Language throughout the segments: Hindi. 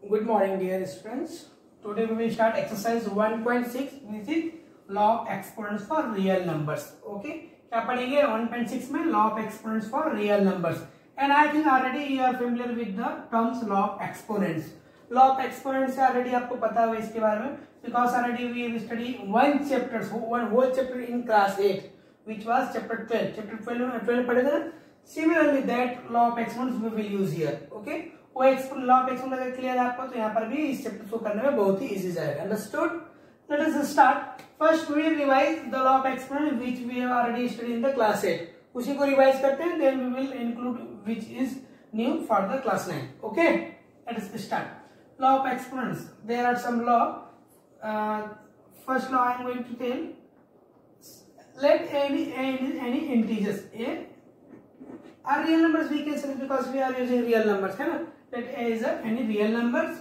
Good morning, dear students. Today we will start exercise 1.6, which is law of exponents for real numbers. Okay, क्या पढ़ेंगे 1.6 में law of exponents for real numbers. And I think already you are familiar with the terms law of exponents. Law of exponents से already आपको पता होगा इसके बारे में, because already we have studied one whole chapter in class 8, which was chapter 12. Chapter 12 पढ़े थे ना. Similarly, that law of exponents we will use here. Okay. वो लॉ ऑफ एक्सपोनेंट अगर क्लियर है आपको तो यहाँ पर भी इस चैप्टर को करने में बहुत ही इजी जाएगा. Understood? Let us start. First we will revise the law of exponent which we have already studied in the class 8. उसी को रिवाइज करते हैं, then we will include which is new for the class 9. Okay, let us start. Law of exponents, there are some law. First law I am going to tell. Let any integers are real numbers we can say because we are using real numbers, है ना. Let a is any real numbers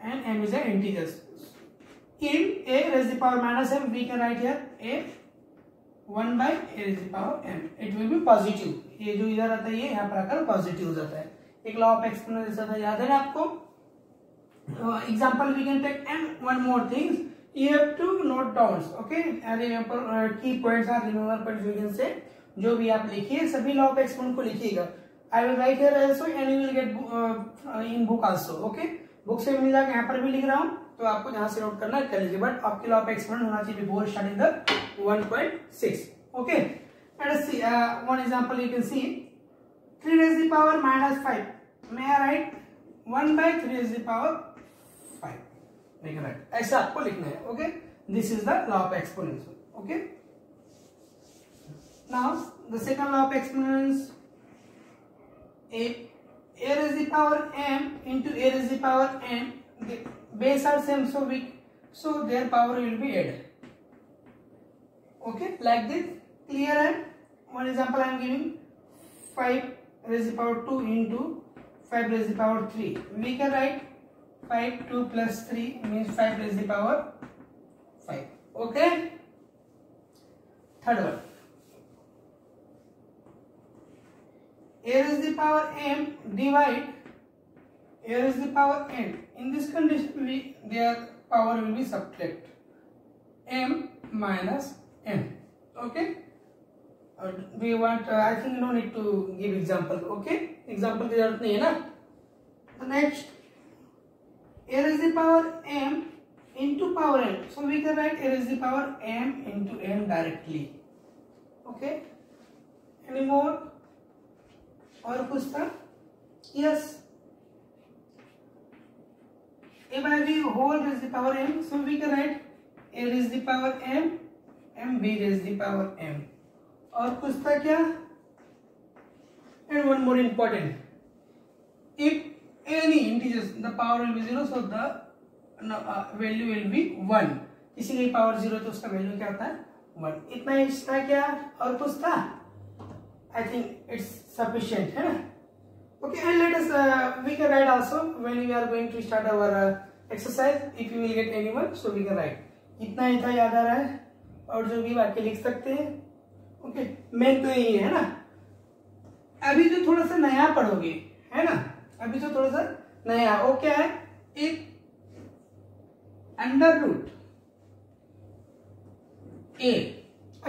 and m is a integers. In a raised to the power minus m, we can write here a 1 by a raised to the power m. It will be positive. ये जो इधर आता है ये यहाँ पर आकर पॉजिटिव हो जाता है. एक लॉ ऑफ एक्सपोनेंट जैसा था, याद है ना आपको. Example we can take and one more things you have to note down. Okay, and यहाँ पर key points are remember points we can say. जो भी आप लिखिए सभी लॉ ऑफ एक्सपोनेंट को लिखिएगा. I will write here also and you will get in book also. Okay, book से मिल जाएगा. यहाँ पर भी लिख रहा हूँ तो आपको जहां से नोट करना है कर लीजिए. बट आपकी लॉ ऑफ एक्सपोनेंट होना चाहिए before starting the 1.6. Okay, let us see one example. You can see 3 raised to the power minus 5. may I write 1 by 3 raised to the power 5. make it right. ऐसा आपको लिखना है. Okay, this is the law of exponents. Okay, now the second law of exponents, a raised to the power m into a raised to the power n, the base are same, so their power will be added. Okay, like this. Clear? And one example I am giving 5 raised to the power 2 into 5 raised to the power 3. We can write 5 2 plus 3 means 5 raised to the power 5. Okay, third one, a raised to the power m divide a raised to the power n. In this condition their power will be subtract m minus n. Okay, we want I think no need to give example. Okay, example की जरूरत नहीं है ना. The next, a raised to the power m into power n, so we can write a raised to the power m into n directly. Okay, any more? और कुछ था? Yes, a by b whole raised to the power m, so we can write a raised to the power m m b raised to the power m. और कुछ था क्या? and one more important, if any integers the power will be 0, so the value will be 1. किसी की पावर 0 तो उसका वैल्यू क्या होता है? 1. इतना ही था क्या? और कुछ था? I think it's sufficient, है ना. Okay, and let us we can write also when we are going to start our exercise. If you will get anyone, so we can write. इतना ही था, याद आ रहा है. और जो भी बाकी लिख सकते हैं. Okay, मेन तो यही है ना. अभी जो थोड़ा सा नया पढ़ोगे, है ना. अभी जो थोड़ा सा नया वो क्या है? एक अंडर रूट a.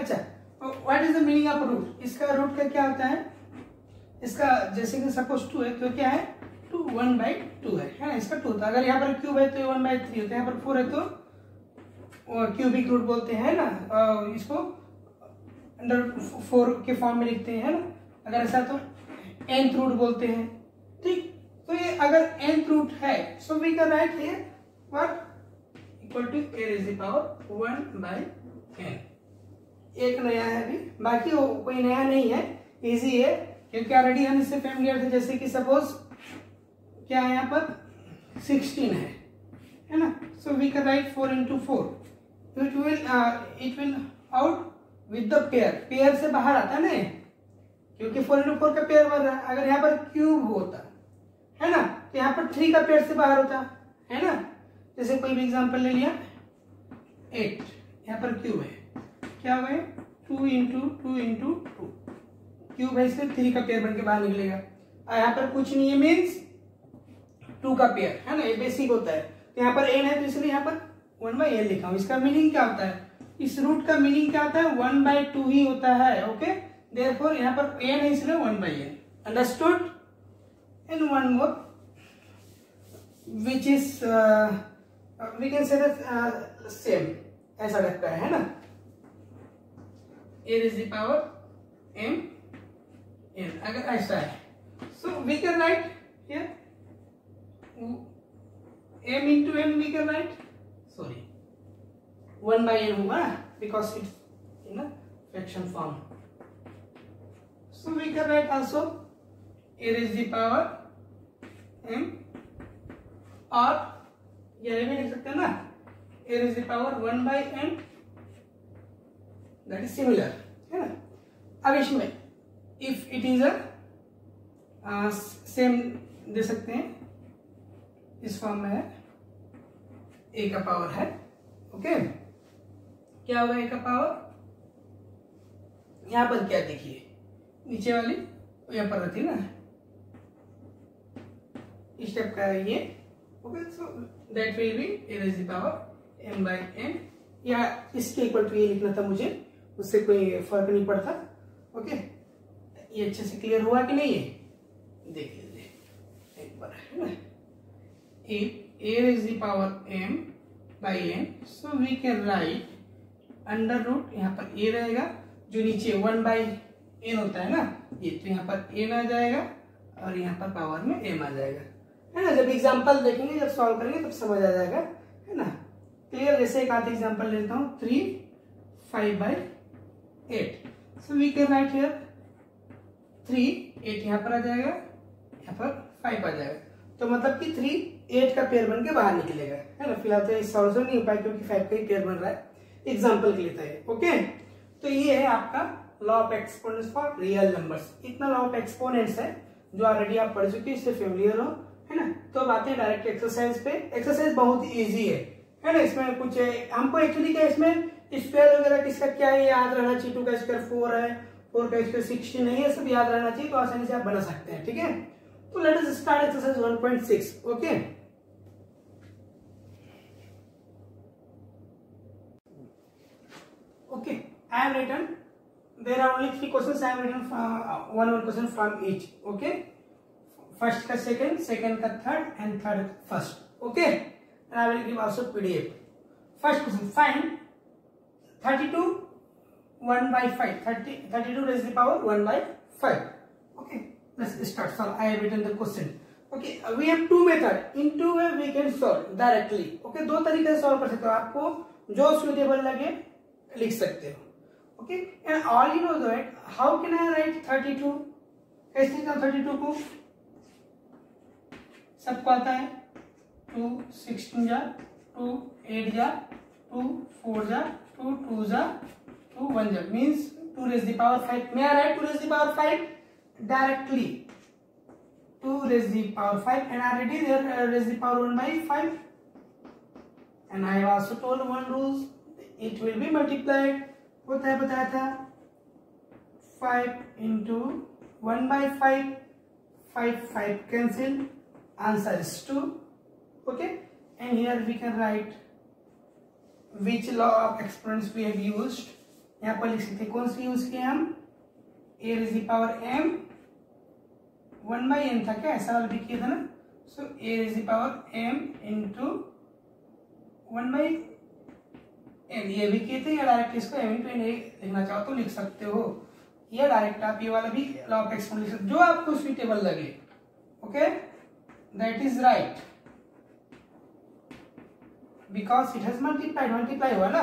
अच्छा, what is the meaning of root? इसका रूट का क्या होता है? इसका जैसे कि सपोज 2 है तो क्या है? 2 1 by 2 है ना. इसका 2 था. अगर यहाँ पर क्यूब है तो 1 by 3 होता है. यहाँ पर 4 है तो क्यूबिक रूट बोलते हैं ना. इसको अंडर 4 के फॉर्म में लिखते हैं ना. अगर ऐसा तो nth रूट बोलते हैं. ठीक, तो ये अगर nth रूट है so we can write here what equal to a raised to the power 1 by n. एक नया है अभी, बाकी कोई नया नहीं है, इजी है क्योंकि ऑलरेडी हम इससे फैमिलियर थे. जैसे कि सपोज क्या है यहाँ पर 16 है ना. So we can write 4 into 4. It will out with the pair से बाहर आता है ना, क्योंकि 4 into 4 का पेयर बन रहा है. अगर यहाँ पर क्यूब होता है ना तो यहाँ पर 3 का पेयर से बाहर होता है ना. जैसे कोई भी एग्जांपल ले लिया 8, यहाँ पर क्यूब है, क्या हुआ है 2 into 2 into 2 क्यूब है, इसलिए 3 का पेयर बन के बाहर निकलेगा. यहाँ पर कुछ नहीं है मीन्स 2 का पेयर है ना, ये बेसिक होता है। तो यहाँ पर n है तो इसलिए यहाँ पर 1/n लिखा हूँ। इसका मीनिंग क्या होता है, इस रूट का मीनिंग क्या होता है, 1/2 ही होता है। ओके, देयरफॉर यहाँ पर n है इसलिए 1/n। Understood? And one more which is we can say that same, ऐसा लगता है ना, a raised power m n, अगर ऐसा है so we can write here m into n, we can write, sorry 1/n होगा because it's in a fraction form, so we can write also a raised the power m, और ये भी लिख सकते हैं ना a raised the power 1/n, that is similar है ना। अब इसमें if it is a same दे सकते हैं, इस फॉर्म में है a का पावर है। ओके, क्या होगा a का पावर, यहां पर क्या देखिए नीचे वाली यहाँ पर रहती है ना, इस टाइप का है ये। Okay, so that will be a raised power m/n, या इसके इक्वल टू ये लिखना था मुझे, उससे कोई फर्क नहीं पड़ता। ओके, ये अच्छे से क्लियर हुआ कि नहीं, ये देख लीजिए एक बार है ना। If a raised the power m/n, so we can write under root, यहाँ पर a रहेगा, जो नीचे 1/n होता है ना ये, तो यहाँ पर n आ जाएगा और यहाँ पर पावर में m आ जाएगा, है ना। जब एग्जांपल देखेंगे, जब सॉल्व करेंगे तब समझ आ जाएगा, है ना, क्लियर। जैसे एक आध एग्जांपल लेता हूँ, 3 5/8, so we can write here 3 8 यहाँ पर आ जाएगा, यहाँ पर 5 आ जाएगा, तो मतलब कि 3 8 का पेयर बन के बाहर निकलेगा, है ना। फिलहाल तो इस सॉल्यूशन नहीं हो पाया क्योंकि 5 का ही पेयर बन रहा है, एग्जांपल के लिए था ये। ओके, तो ये है आपका law of exponents for real numbers. इतना लॉ ऑफ एक्सपोनेंट्स है जो ऑलरेडी आप पढ़ चुके हैं, इससे फेमिलियर हो, है ना। तो अब आते हैं डायरेक्ट एक्सरसाइज पे। एक्सरसाइज बहुत इजी है ना, इसमें कुछ हमको एक्चुअली क्या इसमें स्क्वायर वगैरह किसका क्या है याद रहना चाहिए। 2 का स्क्वायर 4 है, 4 का स्क्वायर 16 है, ये सब याद रहना चाहिए, तो आसानी से आप बना सकते हैं। ठीक है, तो late us start exercise 1.6। Okay, okay, I have written, there are only 3 questions, I have written one question from each. Okay, first का second का third, and third first. Okay, and I will give also PDF. First question, find 32 1/5, 32 raised the power 1/5. Okay, let's start. So I have written the question. Okay, we have 2 method, in 2 way we can solve directly. Okay, 2 तरीके से solve कर सकते हो, आपको जो suitable लगे लिख सकते हो। Okay, and all you know that how can I right 32, कैसे लिखता हूं 32 को, सबको आता है 2 16 जा 2 8 जा 2 4 जा 2 2 जा 2 1 जा, means 2 raised the power 5। may I write 2 raised the power 5 directly, 2 raised the power 5, and already there raised the power 1/5, and I have also told one rules, it will be multiplied, होता है बताया था 5 into 1/5, 5 cancel, answer is 2। okay, and here we can write which law of exponents we have used। यहाँ पर लिख सकते कौन सी यूज किए हम, a raised the power m 1/n था क्या, ऐसा वाला भी किया था ना, so a raised the power m into 1/n, ये भी किए थे, या डायरेक्ट इसको m into n लिखना चाहो तो लिख सकते हो, या डायरेक्ट आप ये वाला भी लॉ ऑफ एक्सपोनेंट लिख सकते, जो आपको सुइटेबल लगे। Okay, that is right, because it has multiply हुआ ना।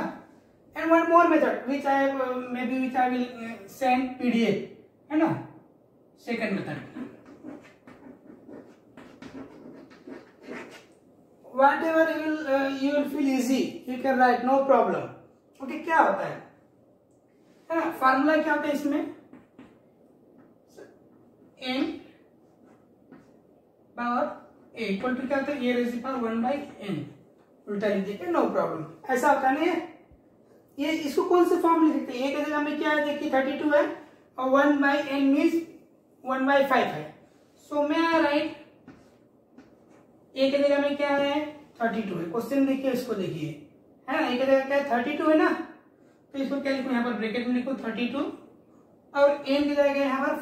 And one more method which I will send PDF, है ना, second method, whatever you will feel easy you can write, no problem। okay, क्या होता है ना, फार्मूला क्या होता है इसमें, n power a equal to क्या होता है, a raised the power 1/n, उल्टा लिख दीजिए, नो प्रॉब्लम। ऐसा होता नहीं है, ये इसको कौन से फॉर्म लिख सकते हैं, a की जगह में क्या है देखिए 32 है और 1/n मीन्स 1/5 है, सो मैं राइट ए की जगह में क्या है 32 है। क्वेश्चन देखिए इसको, देखिए है ना, ए की जगह क्या है 32 है ना, तो इसको क्या लिखूं यहाँ पर ब्रैकेट में लिखूं 32 और एम की जगह यहाँ पर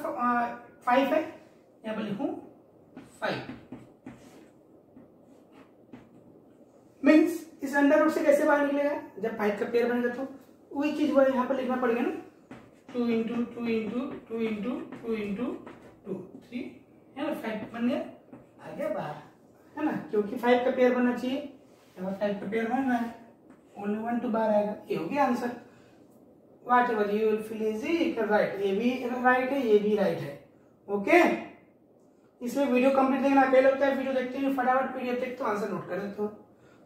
5 है, यहाँ पर लिखूं 5 मीन्स इस अंडर रूट से कैसे बाहर निकलेगा, जब 5 का पेयर बनेगा तो वही चीज वो यहाँ पर लिखना पड़ेगा ना, 2 इंटू 2 इंटू 2 इंटू 2 इंटू 2 3 है ना, 5 बन गया, आ गया बाहर है ना, क्योंकि 5 का पेयर बनना चाहिए, यहाँ 5 का पेयर बन रहा है, ओनली 1 2 बाहर आएगा, ये हो गया answer. Whatever you will feel easy right, ये भी राइट है ये भी राइट है। ओके, इसमें वीडियो कंप्लीट देखना, कई लोग क्या वीडियो देखते हैं फटाफट पीडीएफ देखते हो आंसर नोट कर देते हो,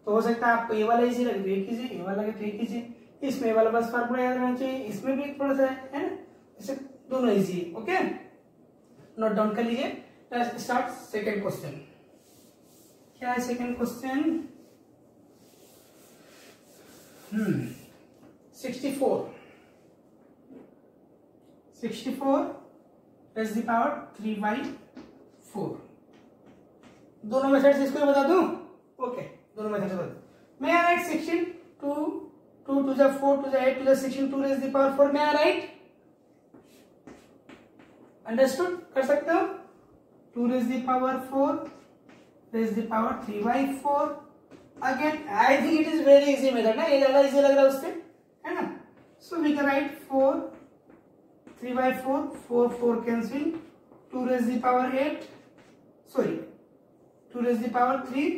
तो हो सकता है आपको ये वाला इजी लगे तो ये कीजिए, ये वाला लगे तो ये कीजिए, इसमें वाला बस फार्मूला याद रहना चाहिए, इसमें भी थोड़ा सा है ना, इसे दोनों इजी है। ओके, नोट डाउन कर लीजिए। Let's start second question. क्या है second question? 64 raise the power 3/4। दोनों मेथड से इसको बता दूं? ओके, दोनों मेथड से बता दूं। मैं right 16 2 2 to the 4 to the 8 to the 16 2 raised the power 4 में राइट, अंडरस्टूड कर सकते हो। 2 raised the power 4 raised the power 3/4। Again I think it is very easy method ना, ये ज्यादा इजी लग रहा है उससे, है ना। So we can write 4 3/4 4 4 cancel, 2 raised the power 8 sorry 2 raised the power 3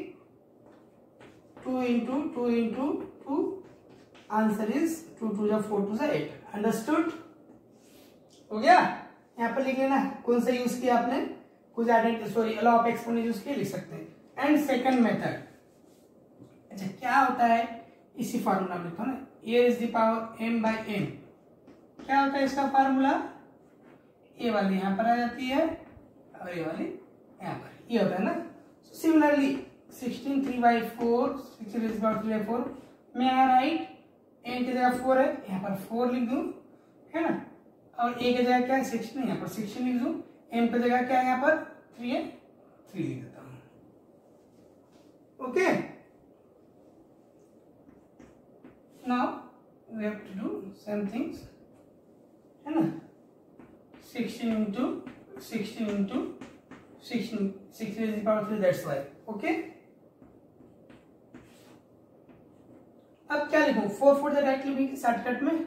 2 into 2 into 2, answer is 2 to the 4 to the 8। Understood हो गया। यहाँ पर लिख लेना कौन सा यूज किया आपने, कुछ identity sorry law of exponent use किया, लिख सकते हैं। एंड सेकंड मेथड, अच्छा क्या होता है, इसी फार्मूला में लिखो ना, a is the power m by n। क्या होता है इसका फार्मूला, ये वाली यहाँ पर आ जाती है और ये वाली यहाँ पर, ये होता है ना। सिमिलरली 16 3/4 6 raised by 3/4 में आ राइट, n की जगह 4 है, यहाँ पर 4 लिख दूं, है ना, और a की जगह क्या है 16, यहाँ पर 16 लिख दूं, m की जगह क्या है यहाँ पर 3 है, 3 लिख देता हूं। Okay, now we have to do same things, है ना, 16 into 16 into 16 6 raised to power 3, that's why. Okay, अब क्या लिखूं, 4 4 डायरेक्टली भी शॉर्टकट में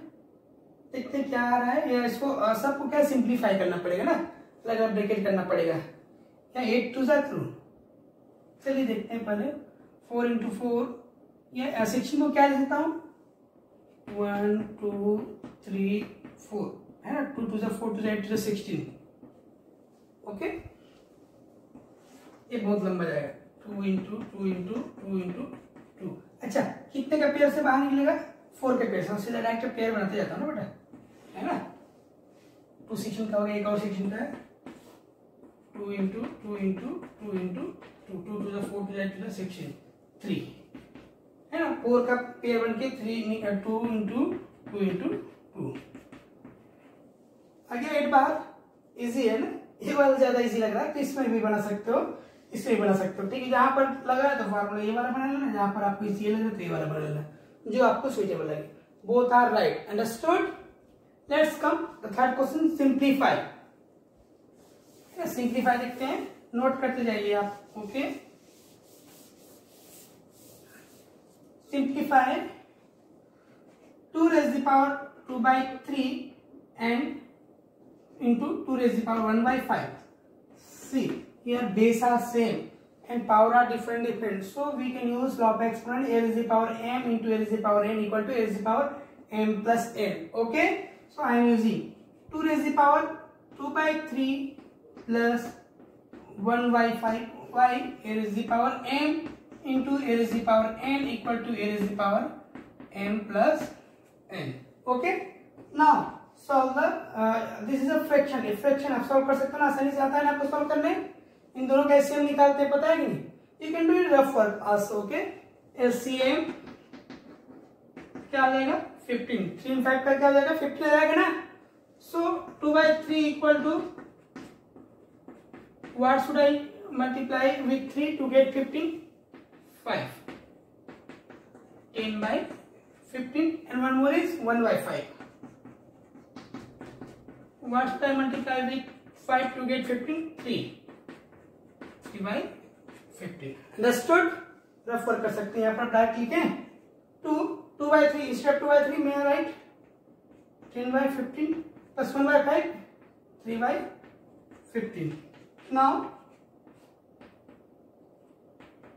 देखते क्या आ रहा है, या इसको सबको क्या सिंप्लीफाई करना पड़ेगा ना, लगा ब्रैकेट करना पड़ेगा, या 8 2 जा थ्रू। चलिए देखते हैं पहले 4 into 4, या 16 को क्या लिख देता हूं 1 2 3 4, है ना, 2 2 4 2 8 to 16। ओके, ये बहुत लंबा जाएगा, 2 into 2 into 2 into 2। अच्छा, कितने का पेयर से बाहर निकलेगा, 4 के पेयर से, उससे डायरेक्ट पेयर बनाते जाता हूँ ना बेटा, है ना। 2 16 का हो गया, एक और 16 का है, 2 into 2 into 2 into 2 2 to the 4 to the 16 3, है ना, 4 का पेयर बन के 3 2 into 2 into 2 आ गया 8 बाहर। इजी है ना, ये वाला ज्यादा इजी लग रहा है, तो इसमें भी बना सकते हो, इसमें भी बना सकते हो, ठीक है। जहां पर लगा है तो फार्मूला ये वाला बना लेना, जहां पर आपको इजी लगे तो ये वाला बना लेना, जो आपको सुइटेबल लगे। Both are right, understood. Let's come the third question, simplify. Simplify देखते हैं, नोट करते जाइए आप। Okay, simplify 2 raised the power 2/3 and into 2 raised the power 1/5। See, here base are same and power are different, so we can use law of exponent a raised the power m into a raised the power n equal to a raised the power m plus n। Okay, so I am using 2 raised the power 2/3 plus 1/5, why a raised the power m into a raised the power n equal to a raised the power m plus n। Okay, now solve the this is a fraction। एक फ्रैक्शन आप सॉल्व कर सकते हो ना, आसानी से आता है ना आपको सॉल्व करने। इन दोनों का एलसीएम निकालते हैं, पता है कि नहीं, you can do it rough work also. Okay, LCM क्या आ जाएगा 15, 3 5 का क्या हो जाएगा 15 आ जाएगा ना। So 2/3 equal to what should I multiply with 3 to get 15, 5. 10 by 15 and one more is 1 by 5. What should I multiply with 5 to get 15? 3. 3 by 15. Understood? Rough work कर सकते हैं यहाँ पर डायरेक्ट लिखें 2 by 3 instead 2 by 3 may I write 10 by 15 plus 1 by 5 3 by 15. Now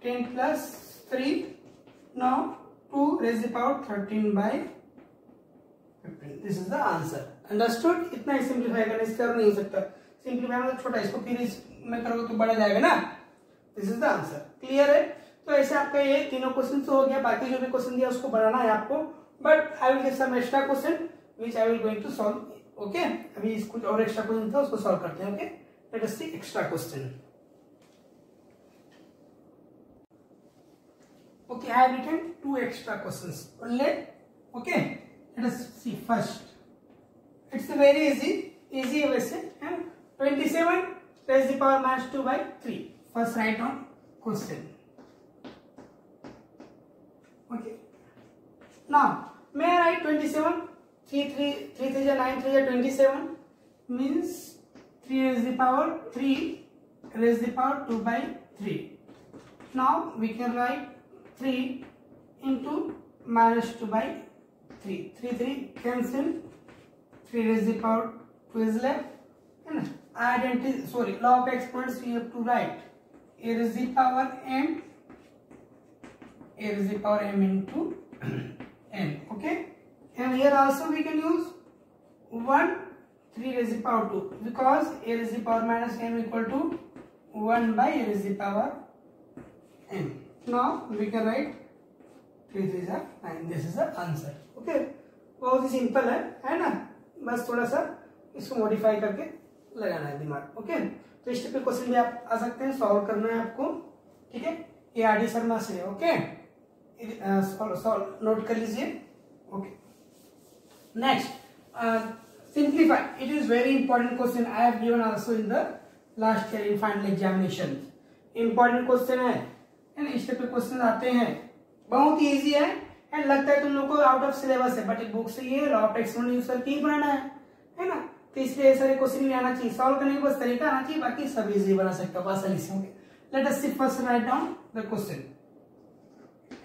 10 plus 3 now 2 raised to the power 13 by 15. This is the answer. Understood? इतना ही सिंप्लीफाई करने से नहीं हो सकता. सिंप्लीफाई मतलब छोटा, इसको फिर इसमें करोगे तो बड़ा जाएगा ना. This is the answer. Clear है? तो ऐसे आपका ये तीनों क्वेश्चन तो हो गया. बाकी जो भी क्वेश्चन दिया उसको बनाना है आपको. But I will get some extra question which I will going to solve. Okay, अभी कुछ और एक्स्ट्रा क्वेश्चन था उसको सॉल्व करते हैं. Okay, let us see extra question. Okay, I have written 2 extra questions only. Okay, let us see first. It's very easy वैसे है. 27 raised to the power minus 2 by 3. First write down question. Okay. Now may I write 27? 3 3 9 3 27 means 3 raised to the power 3 raised to the power 2 by 3. Now we can write 3 into minus 2 by 3. 3 cancel. 3 raised to the power 2 is left. And law of exponents we have to write a raised to the power m, a raised to the power m into n. Okay, and here also we can use 1 3 raised to the power 2 because a raised to the power minus m equal to 1 by a raised to the power n. Now we can write 3 3 are 9. This is the answer. Okay, बहुत ही सिंपल है ना. बस थोड़ा सा इसको मॉडिफाई करके लगाना है दिमाग. ओके, तो इस टाइप के क्वेश्चन भी आप आ सकते हैं, सॉल्व करना है आपको. ठीक है, ये आर डी शर्मा से. ओके, नोट कर लीजिए. Okay, next simplify. It is very important question. I have given also in the last year in final examination. Important question है. इस टाइप के क्वेश्चन आते हैं, बहुत ही इजी है एंड लगता है तुम लोग को आउट ऑफ सिलेबस है, बट एक बुक से ये लॉ ऑफ एक्सपोनेंट यूज करके ही बनाना है ना. तो इसलिए सारे क्वेश्चन भी आना चाहिए, सॉल्व करने का बस तरीका आना चाहिए, बाकी सब इजी बना सकते हो आसानी से. Let us see first write down the question.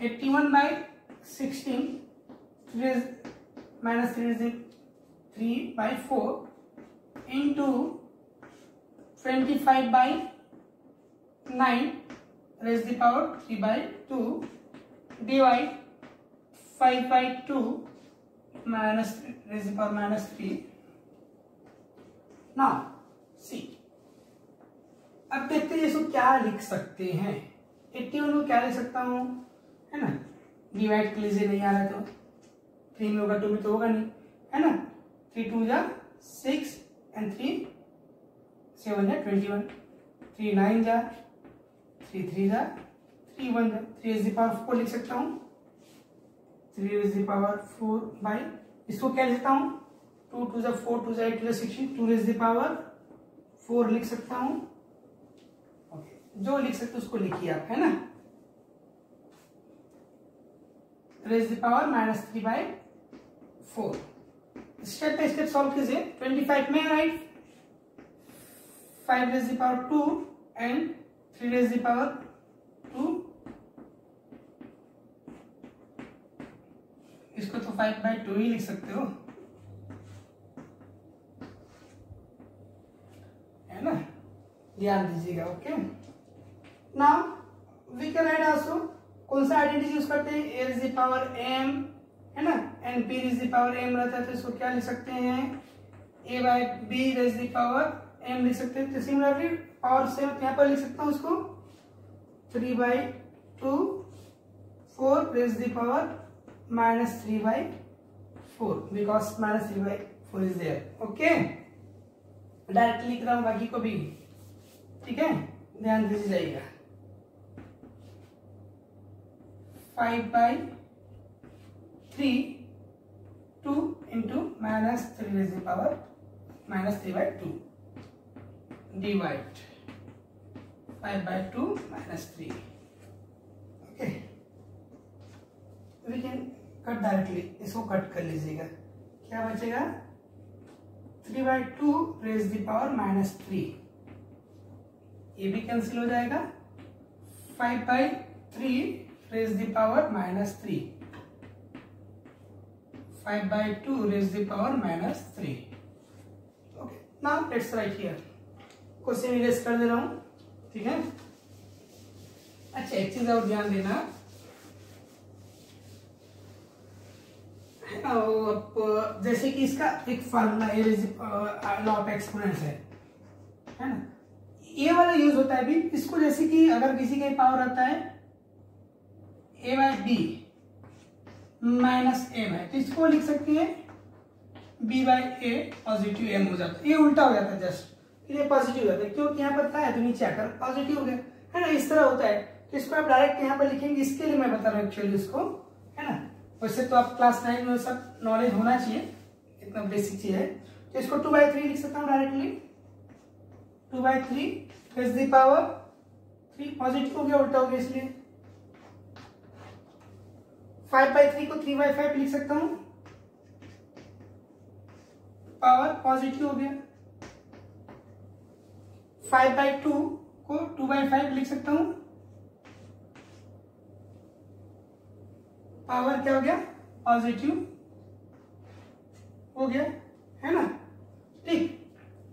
81 by 16 minus 3 by 4 into 25 by 9 raised to the power 3 by 2 divide 5 by 2 minus raised to the power minus 3. Now see, अब देखते हैं इसको क्या लिख सकते हैं. 81 को क्या लिख सकता हूं, है ना. डिवाइड कर लीजिए, नहीं आ रहा तो 3 में होगा, 2 में तो होगा नहीं, है ना. 3 2 जा 6 and 3 7 जा 21. 3 9 जा 3 3 जा 3 1 जा 3 raised to the power 4 लिख सकता हूँ. 3 raised to the power 4 by, इसको क्या लिख सकता हूँ, 2 2 जा 4 2 जा 8 2 जा 16. 2 raised to the power 4 लिख सकता हूँ. ओके, जो लिख सकते उसको लिखिए आप, है ना. raised to the power minus 3 by 4. Step by step solve कीजिए. 25 में right 5 raised to the power 2 and 3 raised to the power 2. इसको तो 5 by 2 ही लिख सकते हो, है ना. ध्यान दीजिएगा. Okay, now we can write also. कौन सा आइडेंटिटी यूज करते हैं, a raised to the power m, है ना, and b raised to the power m रहता है, तो इसको क्या लिख सकते हैं, a by b raised to the power m लिख सकते हैं. तो सिमिलरली पावर से यहाँ पर लिख सकता हूँ उसको 3 by 2 4 raised to the power minus 3 by 4 because minus 3 by 4 is there. Okay, direct लिख रहा हूँ बाकी को भी. ठीक है, ध्यान दीजिए जाइएगा. 5 by 3 2 into minus 3 raised to the power minus 3 by 2 divide 5/2 minus 3. Okay, we can cut directly. इसको कट कर लीजिएगा, क्या बचेगा 3/2 रेज द पावर -3, ये भी कैंसिल हो जाएगा. 5/3 raise the power -3, 5/2 raise the power -3. Okay, now let's write here. Question erase कर दे रहा हूं, ठीक है. अच्छा, एक चीज और ध्यान देना, जैसे कि इसका एक फार्मूला लॉ ऑफ एक्सपोनेंस है ना, ये वाला यूज होता है भी. इसको जैसे कि अगर किसी का पावर आता है a/b माइनस m है, तो इसको लिख सकते हैं b/a पॉजिटिव m हो जाता है. ये उल्टा हो जाता है जस्ट, ये पॉजिटिव हो जाता है क्योंकि यहाँ पर था है तो नीचे आकर पॉजिटिव हो गया, है ना. इस तरह होता है. तो इसको आप डायरेक्ट यहाँ पर लिखेंगे, इसके लिए मैं बता रहा हूँ एक्चुअली इसको, है ना. वैसे तो आप क्लास 9 में सब नॉलेज होना चाहिए, इतना बेसिक चीज है. तो इसको 2/3 लिख सकता हूँ directly. 2/3 raise the power 3, positive हो गया, उल्टा हो गया इसलिए. 5/3 को 3/5 लिख सकता हूँ, पावर पॉजिटिव हो गया. 5/2 को 2/5 लिख सकता हूँ, पावर क्या हो गया पॉजिटिव हो गया, है ना. ठीक,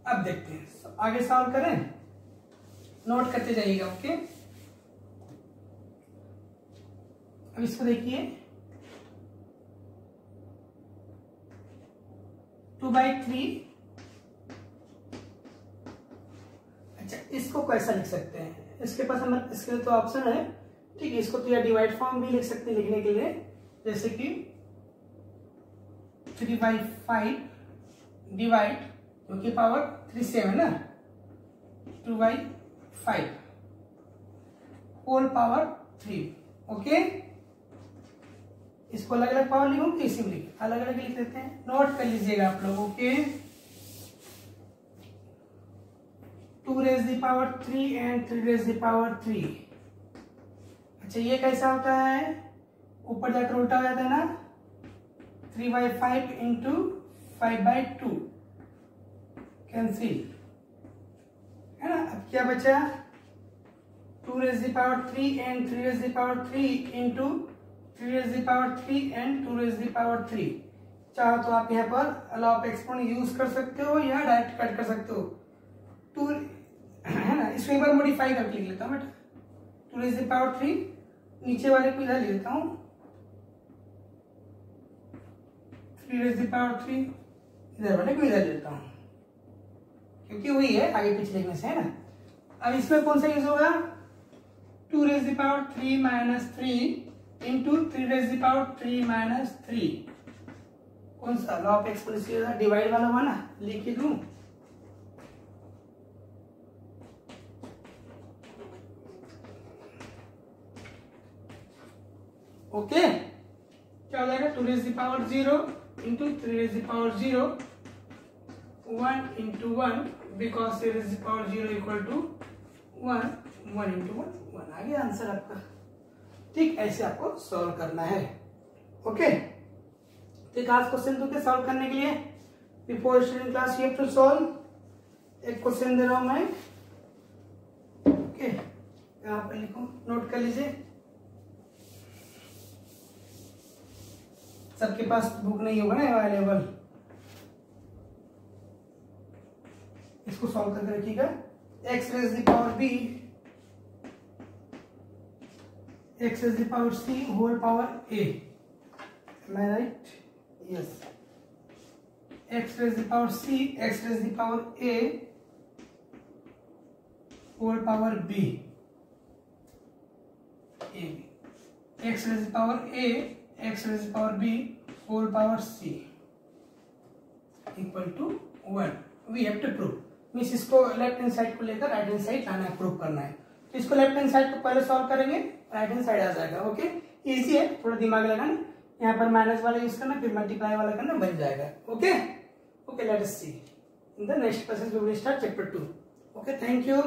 अब देखते हैं आगे सॉल्व करें, नोट करते जाइएगा. ओके, अब इसको देखिए 2/3. अच्छा, इसको कैसा लिख सकते हैं, इसके पास हम इसके लिए तो ऑप्शन है, ठीक है. इसको तो या डिवाइड फॉर्म भी लिख सकते हैं लिखने के लिए, जैसे कि 3/5 डिवाइड, क्योंकि पावर 3 से है ना, 2/5 होल पावर 3. ओके, इसको अलग अलग पावर लिखूं कि इसी में लिख, अलग अलग लिख देते हैं. नोट कर लीजिएगा आप लोग. Okay, 2 raise the power 3 and 3 raise the power 3. अच्छा, ये कैसा होता है, ऊपर जाकर उल्टा हो जाता है ना. 3/5 इंटू 5/2 कैंसिल, है ना. अब क्या बचा 2 raise the power 3 and 3 raise the power 3 into 3 raise the power 3 and 2 raise the power 3. चाहो तो आप यहाँ पर लॉ ऑफ एक्सपोनेंट यूज कर सकते हो या डायरेक्ट कट कर सकते हो. 2, है ना. इसको एक बार मॉडिफाई करके लिख लेता हूँ बेटा. 2 रेज द पावर 3, नीचे वाले को इधर ले लेता हूँ, 3 रेज द पावर 3, इधर वाले को इधर ले लेता हूँ, क्योंकि वही है आगे पीछे लिखने से, है ना. अब इसमें कौन सा यूज होगा, 2 रेज द पावर 3 माइनस 3 इंटू 3 रेज द पावर 3 माइनस 3. कौन सा लॉ ऑफ एक्सपोनेंशियल डिवाइड वाला हुआ ना, लिख ही दूं. ओके, क्या हो जाएगा 2 raise the power 0 into 3 raise the power 0, 1 into 1, because 3 raise the power 0 equal to 1, 1 into 1, 1 आ गया आंसर आपका. ठीक, ऐसे आपको सॉल्व करना है. ओके, तो एक आज क्वेश्चन तो क्या सॉल्व करने के लिए before starting class you have to solve. एक क्वेश्चन दे रहा हूं मैं. ओके, यहाँ पर लिखो, नोट कर लीजिए. सबके पास बुक नहीं होगा ना अवेलेबल, इसको सॉल्व करके रखिएगा. x raise the power b, x raise the power c whole power a. Am I right? Yes. x raised to the power c, x raised to the power a whole power b. x raised to the power a, x raised to the power b whole power c equal to 1. We have to prove. Means इसको लेफ्ट हैंड साइड को लेकर राइट हैंड साइड लाना है, प्रूव करना है. तो इसको लेफ्ट हैंड साइड को पहले सॉल्व करेंगे, राइट हैंड साइड आ जाएगा. ओके, इजी है, थोड़ा दिमाग लगाना. यहाँ पर माइनस वाला यूज करना, फिर मल्टीप्लाई वाला करना, बन जाएगा. Okay okay, let us see in the next classes we will start chapter 2. Okay, thank you.